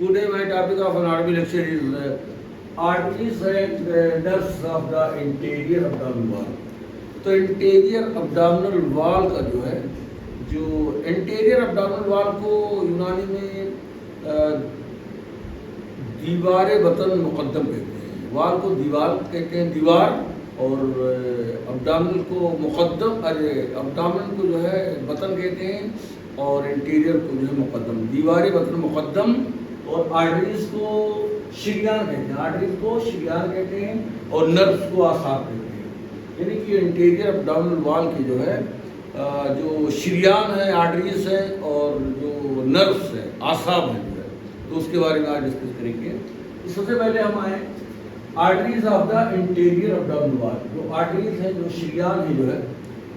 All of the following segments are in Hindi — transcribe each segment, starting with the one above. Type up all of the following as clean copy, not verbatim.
Today my topic of anatomy lecture is arteries and nerves of the interior abdominal wall. तो इंटीरियर abdominal wall का जो है, जो इंटीरियर abdominal wall को यूनानी में दीवार बतन मुकद्दम कहते हैं। वाल को दीवार कहते हैं, दीवार, और abdominal को मुकद्दम, अरे abdominal को जो है बतन कहते हैं और इंटीरियर को जो है मुकद्दम। दीवार बतन मुकद्दम और आर्टरीज को शरियान कहते हैं, आर्टरीज को शरियान कहते हैं और नर्व्स को आसाब कहते हैं। यानी कि इंटीरियर abdominal वाल की जो है जो शरियान है, आर्टरीज है और जो नर्व्स है, आसाब है जो है, तो उसके बारे में आज डिस्कस करेंगे। तो सबसे पहले हम आए arteries of the interior abdominal वाल। जो आर्टरीज है, जो शरियान है जो है,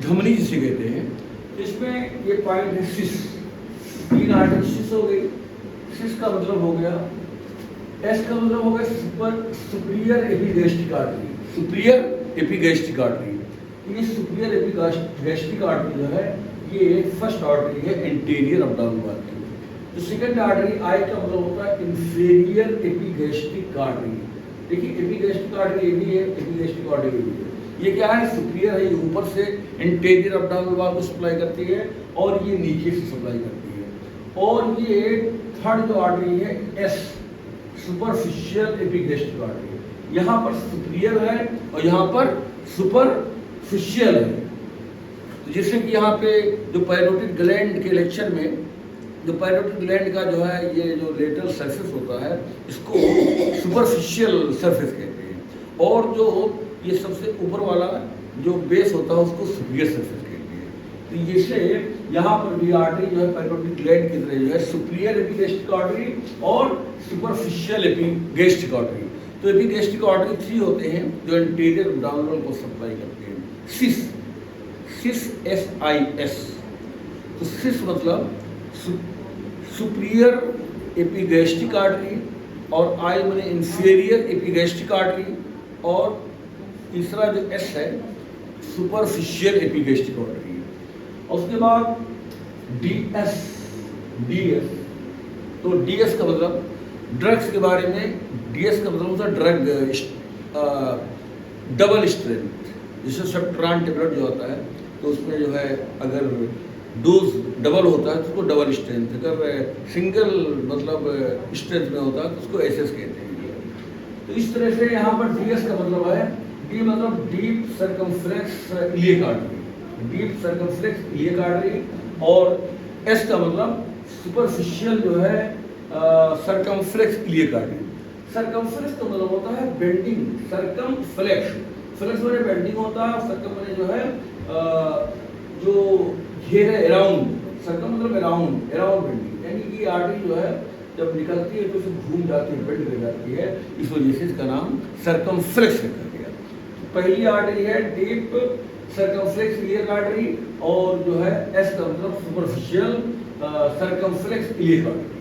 धमनी जिसे कहते हैं, इसमें ये पॉइंट है सिस, 3 आर्टरी सिस हो गई। सिस का मतलब हो गया, एस का मतलब हो गया superior epigastric artery, superior epigastric artery. ये सुपीरियर एपिगैस्ट्रिक आर्टरी जो है, ये फर्स्ट आर्टरी है इंटीरियर abdominal वाल की। जो सेकंड आर्टरी आई का मतलब होता है इंफीरियर एपिगैस्ट्रिक आर्टरी। देखिए एपिगैस्ट्रिक आर्टरी ये भी है, एपिगैस्ट्रिक आर्टरी भी है। ये क्या है, सुपीरियर है, ये ऊपर से इंटीरियर abdominal वाल को सप्लाई करती है और ये नीचे से सप्लाई करती है। और ये थर्ड जो आर्टरी है एस, सुपरफिशियल एपिगैस्ट्रिक आर्टरी। यहाँ पर सुपीरियर है और यहाँ पर सुपरफिशियल है। तो जैसे कि यहाँ पे जो पैरोटिड ग्लैंड के लेक्चर में, जो पैरोटिड ग्लैंड का जो है ये जो लेटरल सरफेस होता है, इसको सुपरफिशियल सरफेस कहते हैं, और जो ये सबसे ऊपर वाला जो बेस होता है उसको सुपीरियर सरफेस कहते हैं। तो जैसे यहाँ पर भी आर्टरी जो है पैरोटिड ग्लैंड की तरह जो है सुपीरियर एपिगैस्ट्रिक आर्टरी और सुपरफिशियल एपिगैस्ट्रिक आर्टरी। तो एपिगैस्ट्रिक आर्टरी 3 होते हैं जो इंटीरियर abdominal को सप्लाई करते हैं। सिस, सिस SIS। तो सिस मतलब सुपीरियर एपिगैस्ट्रिक आर्टरी और आई माने इंफीरियर एपिगैस्ट्रिक आर्टरी, और तीसरा जो एस है सुपरफिशियल एपिगैस्ट्रिक आर्टरी। और उसके बाद DS, DS। तो DS का मतलब ड्रग्स के बारे में, DS का मतलब होता है ड्रग डबल स्ट्रेंथ। जैसे सब्ट्रान टेबलेट जो होता है, तो उसमें जो है अगर डोज डबल होता है तो उसको डबल स्ट्रेंथ, अगर सिंगल मतलब स्ट्रेंथ में होता है तो उसको SS कहते हैं। तो इस तरह से यहाँ पर DS का मतलब है, D मतलब deep circumflex iliac artery, deep circumflex iliac artery, और S का मतलब सुपरफिशियल जो है सर्कमफ्लेक्स इलियक आर्टरी। सर्कमफ्लेक्स का मतलब होता है बेंडिंग, सर्कमफ्लेक्स, फ्लेक्स माने बेंडिंग होता है, सर्कम माने जो है जो घेरे, अराउंड, सर्कम मतलब अराउंड, अराउंड बेंडिंग। यानी कि आर्टरी जो है जब निकलती है तो उसे घूम जाती है, बेंड कर जाती है, इस वजह से इसका नाम सर्कमफ्लेक्स रखा गया। पहली आर्टरी है डीप सर्कमफ्लेक्स इलियक आर्टरी, और जो है एस का मतलब सुपरफिशियल सर्कमफ्लेक्स इलियक आर्टरी।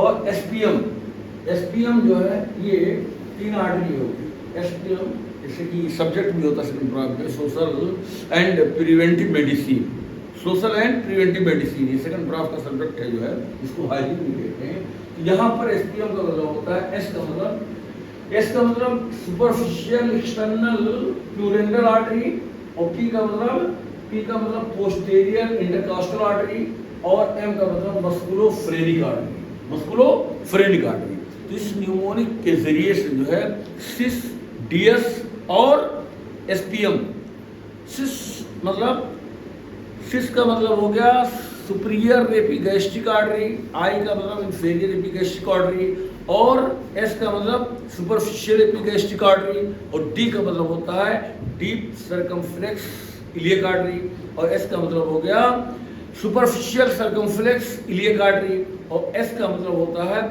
और एसपीएम जो है ये 3 आर्टरी होगी। एसपीएम जैसे कि सब्जेक्ट भी होता है सेकंड प्राइम में, social and preventive medicine, social and preventive medicine, ये सेकंड प्राइम का सब्जेक्ट है जो है, इसको हाइजीन भी कहते हैं। यहाँ पर एसपीएम का मतलब होता है, एस का मतलब सुपरफिशियल एक्सटर्नल प्यूरेंडल आर्टरी, और पी का मतलब पोस्टीरियर इंटरकॉस्टल आर्टरी, और एम का मतलब मस्कुलोफ्रेनिक आर्टरी, मस्कुलोफ्रेनिक आर्टरी। तो इस न्यूमोनिक के जरिए से जो है सिस, DS और SPM। सिस का मतलब हो गया सुपीरियर एपिगैस्ट्रिक आर्टरी, आई का मतलब इंफीरियर एपिगैस्ट्रिक आर्टरी, और एस का मतलब सुपरफिशियल एपिगैस्ट्रिक आर्टरी, और डी का मतलब होता है डीप सर्कमफ्लेक्स इलियक आर्टरी, और एस का मतलब हो गया सुपरफिशियल सर्कमफ्लेक्स इलियक आर्टरी, और एस का मतलब होता है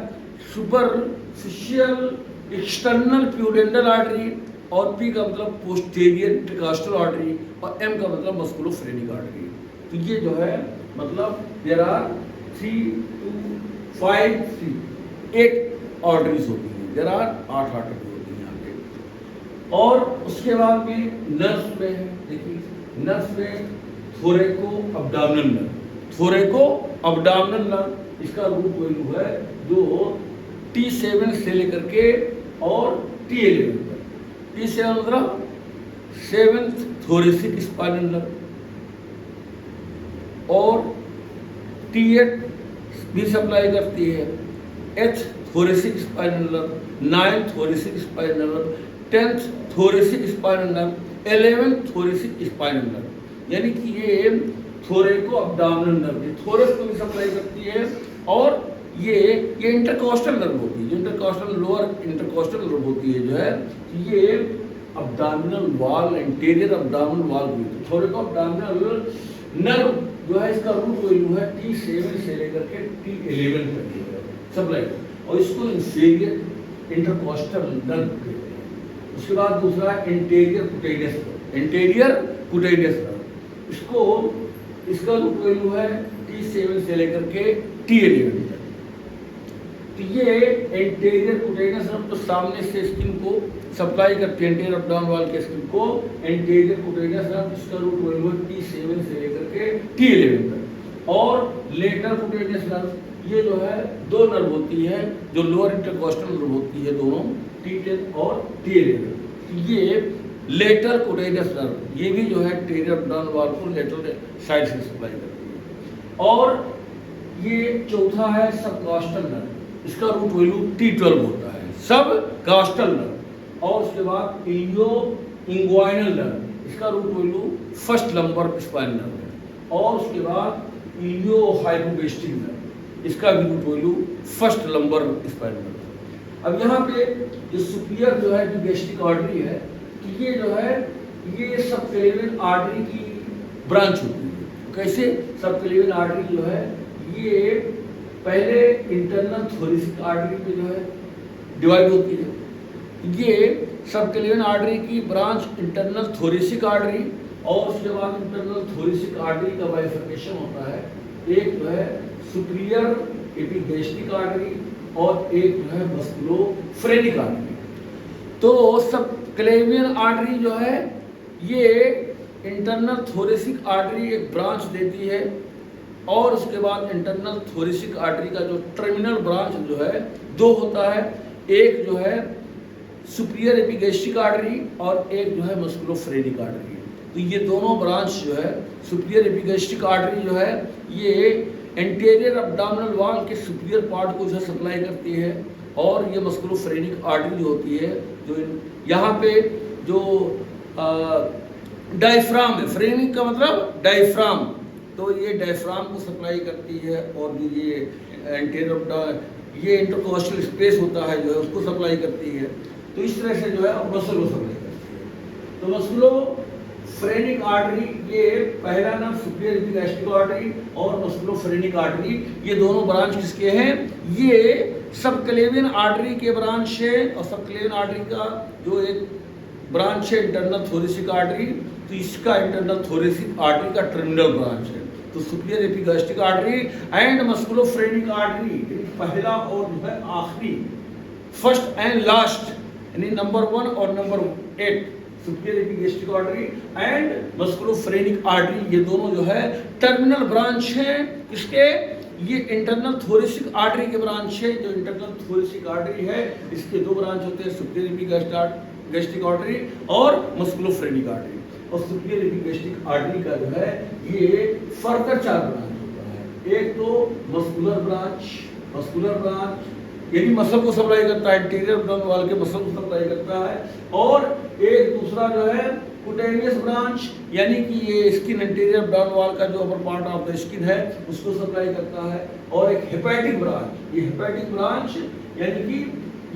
सुपरफिशियल एक्सटर्नल प्यूडेंटल आर्टरी, और पी का मतलब पोस्टीरियर इंटरकॉस्टल आर्टरी, और एम का मतलब मस्कुलोफ्रेनिक आर्टरी। तो ये जो है मतलब देयर आर 3, 2, 5, 3, 8 आर्टरीज होती हैं, देयर आर 8 आर्टरी होती हैं यहाँ पे। और उसके बाद में नर्व्स में है, देखिए नर्व्स में थोरेको अब्डामिनल नर्व, थोरेको अब्डामिनल नर्व, इसका रूट वैल्यू है जो T7 से लेकर के और T11 तक। T7 मतलब 7th थोरेसिक स्पाइनल नर्व, और T8 भी सप्लाई करती है, 8th thoracic spinal nerve, 9th thoracic spinal nerve, 10th thoracic spinal nerve, 11th thoracic spinal nerve. यानी कि ये थोरेको अब्डोमिनल नर्व, थोरस को भी सप्लाई करती है, और ये इंटरकोस्टल नर्व होती है, जो इंटरकोस्टल लोअर इंटरकोस्टल नर्व होती है, जो है ये abdominal wall, interior abdominal wall भी। थोरेको अब्डोमिनल नर्व जो है इसका रूट वैल्यू है T7 से लेकर के T11 तक सप्लाई, और इसको इंफीरियर इंटरकोस्टल नर्व कहते हैं। उसके बाद दूसरा interior cutaneous nerve, interior cutaneous nerve, इसका रूट वैल्यू है T7 से लेकर के T11 तक। तो ये इंटीरियर कुटेनियस नर्व तो सामने से स्किन को सप्लाई करती है, इंटीरियर अब्डोमिनल वॉल के स्किन को इंटीरियर कुटेनियस नर्व, इसका रूट वैल्यू है T7 से लेकर के T11 तक। और लेटर कुटेनियस नर्व, ये जो है दो नर्व होती है जो लोअर इंटरकोस्टल नर्व होती है, दोनों T10 और T11। ये लेटर कुटेनियस नर्व, ये भी जो है इंटीरियर अब्डोमिनल वॉल को लेटर साइड से सप्लाई करती है। और ये चौथा है सबकास्टल नर्व, इसका रूट वैल्यू T12 होता है, सब कास्टल नर्व। और उसके बाद इलियो इंग्वाइनल नर्व, इसका root value first lumbar spinal nerve है। और उसके बाद इलियो हाइपोगेस्ट्रिक नर्व, इसका भी root value first lumbar spinal nerve. अब यहाँ पे जो सुपीरियर जो है जो गैस्ट्रिक आर्टरी है, तो ये जो है ये सबक्लेवियन आर्टरी की ब्रांच होती है। कैसे? सबक्लेवियन आर्टरी जो है ये पहले इंटरनल थोरेसिक आर्टरी पे जो है डिवाइड होती है। ये सबक्लेवियन आर्टरी की ब्रांच इंटरनल थोरेसिक आर्टरी, और उसके बाद इंटरनल थोरेसिक आर्टरी का बाइफर्केशन होता है। एक जो है सुपीरियर एपिगैस्ट्रिक आर्टरी और एक जो है मस्कुलोफ्रेनिक आर्टरी। तो सबक्लेवियन आर्टरी जो है ये इंटरनल थोरेसिक आर्टरी एक ब्रांच देती है, और उसके बाद इंटरनल थोरेसिक आर्टरी का जो टर्मिनल ब्रांच जो है दो होता है, एक जो है सुपीरियर एपिगैस्ट्रिक आर्टरी और एक जो है मस्कुलोफ्रेनिक आर्टरी। तो ये दोनों ब्रांच जो है सुपीरियर एपिगैस्ट्रिक आर्टरी जो है ये इंटीरियर अब्डोमिनल वॉल के सुपीरियर पार्ट को जो सप्लाई करती है, और ये मस्कुलोफ्रेनिक आर्टरी जो होती है जो यहाँ पे जो डायफ्राम है, फ्रेनिक का मतलब डायफ्राम, तो ये डायफ्राम को सप्लाई करती है, और ये इंटीरियर ये इंटरकोस्टल स्पेस होता है जो है उसको सप्लाई करती है। तो इस तरह से जो है मसल को सप्लाई करती है। तो मस्कुलोफ्रेनिक आर्टरी ये पहला नाम सुपीरियर एपिगैस्ट्रिक आर्टरी और मस्कुलोफ्रेनिक आर्टरी, ये दोनों ब्रांच किसके हैं? ये सबक्लेवियन आर्टरी के ब्रांच है, और सबक्लेवियन आर्टरी का जो एक ब्रांच है इंटरनल थोरेसिक आर्टरी, तो इसका इंटरनल थोरेसिक आर्टरी का टर्मिनल ब्रांच है। तो superior epigastric artery and musculophrenic artery, पहला और जो है आखिरी, फर्स्ट एंड लास्ट, यानी नंबर 1 और number 8, superior epigastric artery and musculophrenic artery, ये दोनों जो है टर्मिनल ब्रांच है इसके। ये इंटरनल थोरेसिक आर्टरी के ब्रांच है। जो इंटरनल थोरेसिक आर्टरी है इसके दो ब्रांच होते हैं, सुपीरियर एपिगैस्ट्रिक आर्टरी और मस्कुलोफ्रेनिक आर्टरी। और सुपीरियर एपिगैस्ट्रिक आर्टरी का जो है ये फर्दर 4 ब्रांच होता है। एक तो मस्कुलर ब्रांच यानी मसल को सप्लाई करता है, इंटीरियर अब्डोमिनल वॉल के मसल को सप्लाई करता है, और एक दूसरा जो है कुटेनियस ब्रांच, यानी कि ये स्किन इंटीरियर अब्डोमिनल वॉल का जो upper part of the skin है उसको सप्लाई करता है, और एक हेपेटिक ब्रांच, ये हेपेटिक ब्रांच यानी कि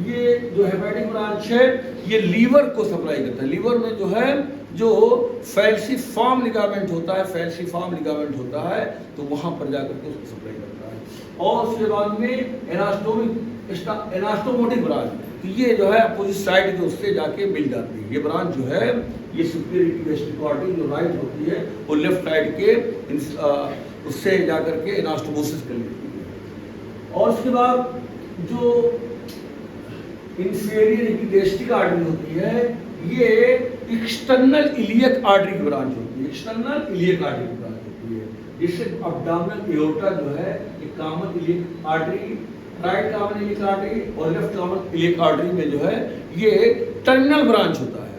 ये जो हेपेटिक ब्रांच है ये लीवर को सप्लाई करता है। लीवर में जो है जो फैल्सिफॉर्म लिगामेंट होता है तो वहां पर जाकर के उसको सप्लाई करता है। और उसके बाद में एनास्टोमोटिक ब्रांच, तो ये जो है अपोजिट साइड के उससे जाके मिल जाती है। ये ब्रांच जो है ये सुपीरियर एपिगैस्ट्रिक आर्टरी जो राइट होती है वो लेफ्ट साइड के उससे जाकर के एनास्टोमोसिस कर लेती है। और उसके बाद जो इंफीरियर एपिगैस्ट्रिक आर्टरी होती है ये एक्सटर्नल इलियक आर्टरी की ब्रांच होती है, एक्सटर्नल इलियक आर्टरी की ब्रांच होती है। जिससे अब्डोमिनल एओर्टा जो है एक common iliac artery right common iliac artery और लेफ्ट कॉमन इलियक आर्टरी में जो है ये टर्मिनल ब्रांच होता है।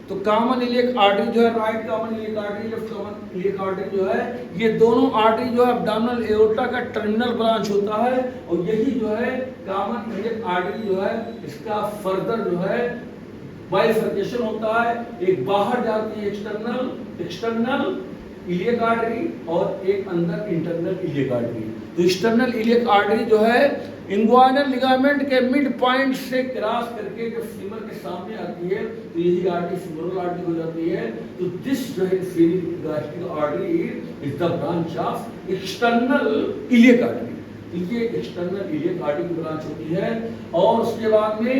तो कॉमन इलियक आर्टरी जो है, right common iliac artery, left common iliac artery जो है, ये दोनों आर्टरी जो है अब्डोमिनल एओर्टा का टर्मिनल ब्रांच होता है। और यही जो है कॉमन इलियक आर्टरी जो है इसका फर्दर जो है बाइफर्केशन होता है। एक बाहर जाती है एक्सटर्नल इलियक आर्टरी और एक अंदर इंटरनल इलियक आर्टरी। तो एक्सटर्नल इलियक आर्टरी जो है इंग्वाइनल लिगामेंट के मिड पॉइंट से क्रॉस करके जब फीमर के सामने आती है तो यही आर्टरी फीमोरल आर्टरी हो जाती है। तो दिस जो है inferior gastric artery is the branch of external iliac artery. ये एक्सटर्नल इलियक आर्टरी की ब्रांच होती है। और उसके बाद में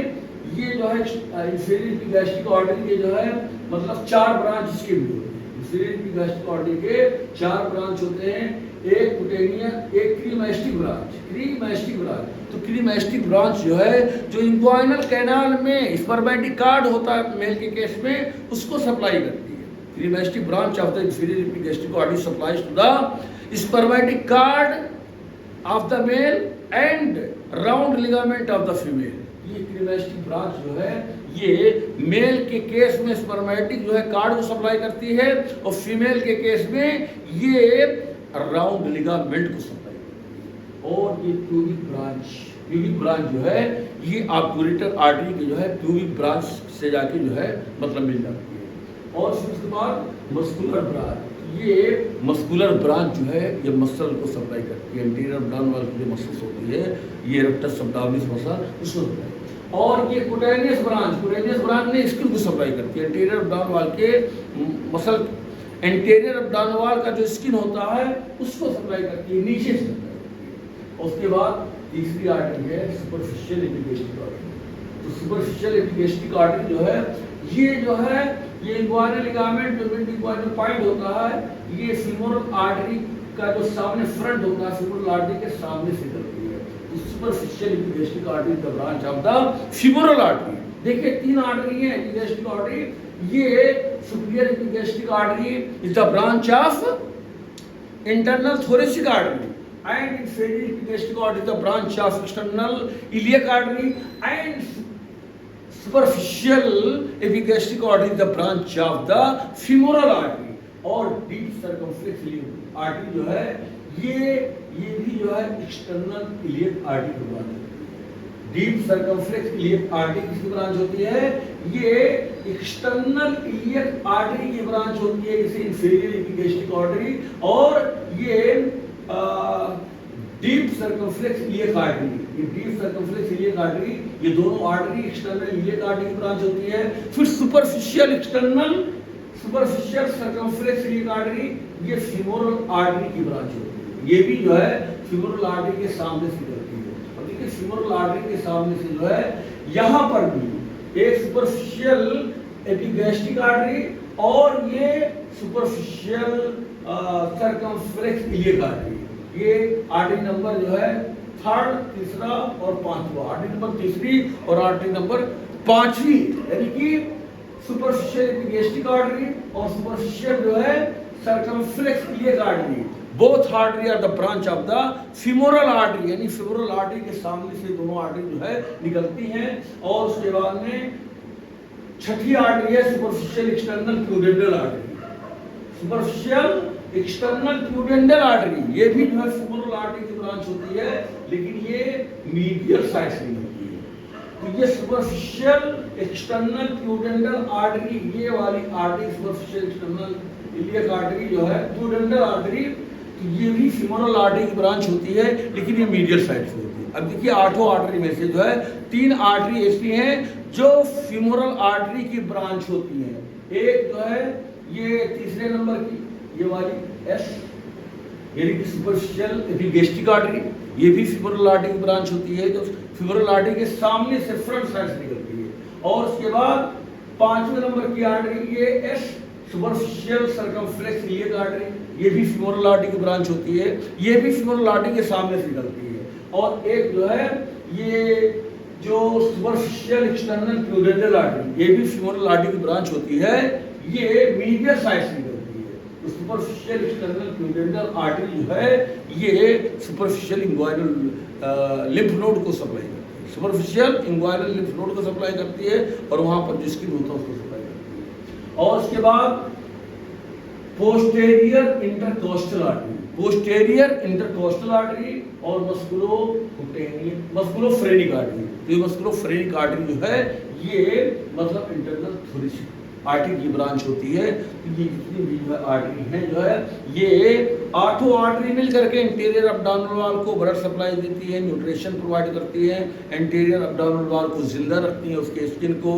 ये जो है इंफीरियर गास्ट्रिक आर्टरी के जो है मतलब 4 ब्रांच इसके भी होते हैं। इंफीरियर गास्ट्रिक आर्टरी के 4 ब्रांच होते हैं, एक कुटेनियन, एक क्रीमास्टिक ब्रांच। तो क्रीमास्टिक ब्रांच जो है जो इंग्वाइनल कैनाल में स्पर्मेटिक कार्ड होता है मेल के केस में उसको सप्लाई करती है। Cremasteric branch of the inferior gastric artery supplies to the spermatic cord of the male and round ligament of the female. ये क्रीमास्टिक ब्रांच जो है ये मेल के केस में स्पर्मेटिक जो है कार्ड को सप्लाई करती है और फीमेल के केस में ये राउंड लिगामेंट को सप्लाई करती है। और ये प्यूबिक ब्रांच जो है ये ऑब्टूरेटर आर्टरी की जो है प्यूबिक ब्रांच से जाके जो है मतलब मिल जाती है। और फिर उसके बाद मस्कुलर ब्रांच, ये मस्कुलर ब्रांच जो है ये मसल को सप्लाई करती है। एंटीरियर अब्डोमिनल वाल की जो मसल्स होती है ये रेक्टस अब्डोमिनिस मसल उसको सप्लाई। और ये कुटेनियस ब्रांच ने स्किन को सप्लाई करती है। एंटीरियर अब्डोमिनल वाल के मसल, एंटीरियर अब्डोमिनल वाल का जो स्किन होता है उसको सप्लाई करती है, नीचे से सप्लाई करती है। उसके बाद तीसरी आर्टरी है सुपरफिशियल एपिगैस्ट्रिक आर्टरी। तो सुपरफिशियल एपिगैस्ट्रिक आर्टरी जो है ये इंग्वाइनल लिगामेंट जो मिड इंग्वाइनल पॉइंट होता है ये फीमोरल आर्टरी का जो सामने फ्रंट होता है फीमोरल आर्टरी के सामने से निकलती है। तो superficial epigastric artery the branch of the femoral artery. देखिए 3 आर्टरी है एपिगैस्ट्रिक आर्टरी। ये superior epigastric artery is the branch of internal thoracic artery and inferior epigastric artery is the branch of external iliac artery and superficial epigastric artery is the branch of the femoral artery। और deep circumflex iliac artery जो है ये भी जो है external iliac artery की ब्रांच होती है। deep circumflex iliac artery किसकी ब्रांच होती है? ये external iliac artery की ब्रांच होती है, इसे inferior epigastric artery। और ये डीप सर्कमफ्लेक्स इलियक आर्टरी, ये डीप सर्कमफ्लेक्स इलियक आर्टरी ये दोनों आर्टरी एक्सटर्नल इलियक आर्टरी की ब्रांच होती है। फिर सुपरफिशियल सर्कमफ्लेक्स इलियक आर्टरी ये फीमोरल आर्टरी की ब्रांच होती है। ये भी जो है फीमोरल आर्टरी के सामने से निकलती है। अब देखिए फीमोरल आर्टरी के सामने से जो है यहाँ पर भी एक सुपरफिशियल एपिगैस्ट्रिक आर्टरी और ये सुपरफिशियल सर्कमफ्लेक्स इलियक आर्टरी। ये आर्टरी नंबर जो है 3rd, 3रा और 5वां, आर्टरी नंबर 3री और आर्टरी नंबर 5वीं, यानी कि सुपरफिशियल एपिगैस्ट्रिक आर्टरी और सुपरफिशियल जो है circumflex iliac artery. Both artery are the branch of the femoral artery, यानी फीमोरल आर्टरी के सामने से दोनों आर्टरी जो है निकलती हैं। और उसके बाद में 6ठी आर्टरी है superficial external प्यूडेंटल artery. Superficial external प्यूडेंटल artery ये भी जो है फीमोरल आर्टरी की ब्रांच होती है, लेकिन ये मीडियल साइड से होती है। तो ये सुपरफिशियल एक्सटर्नल प्यूडेंटल आर्टरी, ये वाली artery superficial external iliac artery जो है प्यूडेंटल आर्टरी, तो ये भी फीमोरल आर्टरी की ब्रांच होती है, लेकिन ये मीडियल साइड से होती है। अब देखिए 8 आर्टरी में से जो है 3 आर्टरी ऐसी हैं जो फीमोरल आर्टरी की ब्रांच होती है। एक जो है ये 3रे नंबर की ये वाली एस, यानी कि सुपरफिशियल एपिगैस्ट्रिक आर्टरी, ये भी फीमोरल आर्टरी की ब्रांच होती है जो फीमोरल आर्टरी के सामने से फ्रंट साइड से निकलती है। और उसके बाद 5वें नंबर की आर्टरी ये S, superficial circumflex iliac artery, ये भी फीमोरल आर्टरी की ब्रांच होती है, ये भी फीमोरल आर्टरी के सामने से निकलती है। और एक जो है ये जो सुपरफिशियल एक्सटर्नल प्यूडेंटल आर्टरी, ये भी फीमोरल आर्टरी की ब्रांच होती है, ये मीडियल साइड से निकलती है। तो सुपरफिशियल एक्सटर्नल प्यूडेंटल आर्टरी जो है ये सुपरफिशियल इंग्वाइनल लिम्फ नोड को सप्लाई करती है, सुपरफिशियल इंग्वाइनल लिम्फ नोड को सप्लाई करती है और वहाँ पर जो स्किन होता है उसको सप्लाई करती है। और उसके बाद posterior intercostal artery, posterior intercostal artery और मस्कुलोफ्रेनिक आर्टरी। तो ये मस्कुलोफ्रेनिक आर्टरी जो है ये मतलब इंटरनल थोरेसिक आर्टरी की ब्रांच होती है। ये जितनी भी आर्टरी है जो है ये 8 आर्टरी मिल करके इंटीरियर अब्डोमिनल वॉल को ब्लड सप्लाई देती है, न्यूट्रिशन प्रोवाइड करती है, इंटीरियर अब्डोमिनल वॉल को जिंदा रखती है, उसके स्किन को।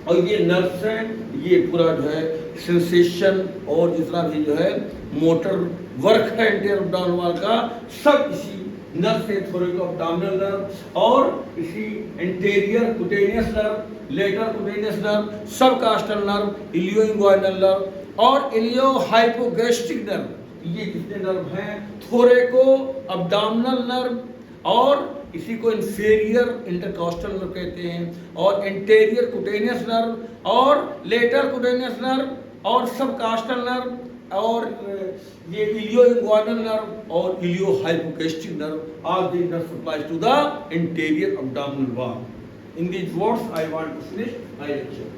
और ये नर्व्स हैं, ये पूरा जो है सेंसेशन और जितना भी जो है मोटर वर्क है इंटीरियर अब्डोमिनल वॉल का सब इसी नर्व से, थोरेको अब्डोमिनल नर्व और इसी interior cutaneous nerve, lateral cutaneous nerve, subcostal nerve, ilioinguinal nerve और इलियो हाइपोगैस्ट्रिक नर्व, ये जितने नर्व हैं थोरेको अब्डोमिनल नर्व और इसी को इंफीरियर इंटरकोस्टल नर्व कहते हैं और इंटीरियर कुटेनियस नर्व और लेटर कुटेनियस नर्व और सब कास्टल नर्व और ये इलियो इंग्वाइनल नर्व और iliohypogastric nerve, all these nerves supplies to the interior abdominal wall. In these words I want to finish my lecture.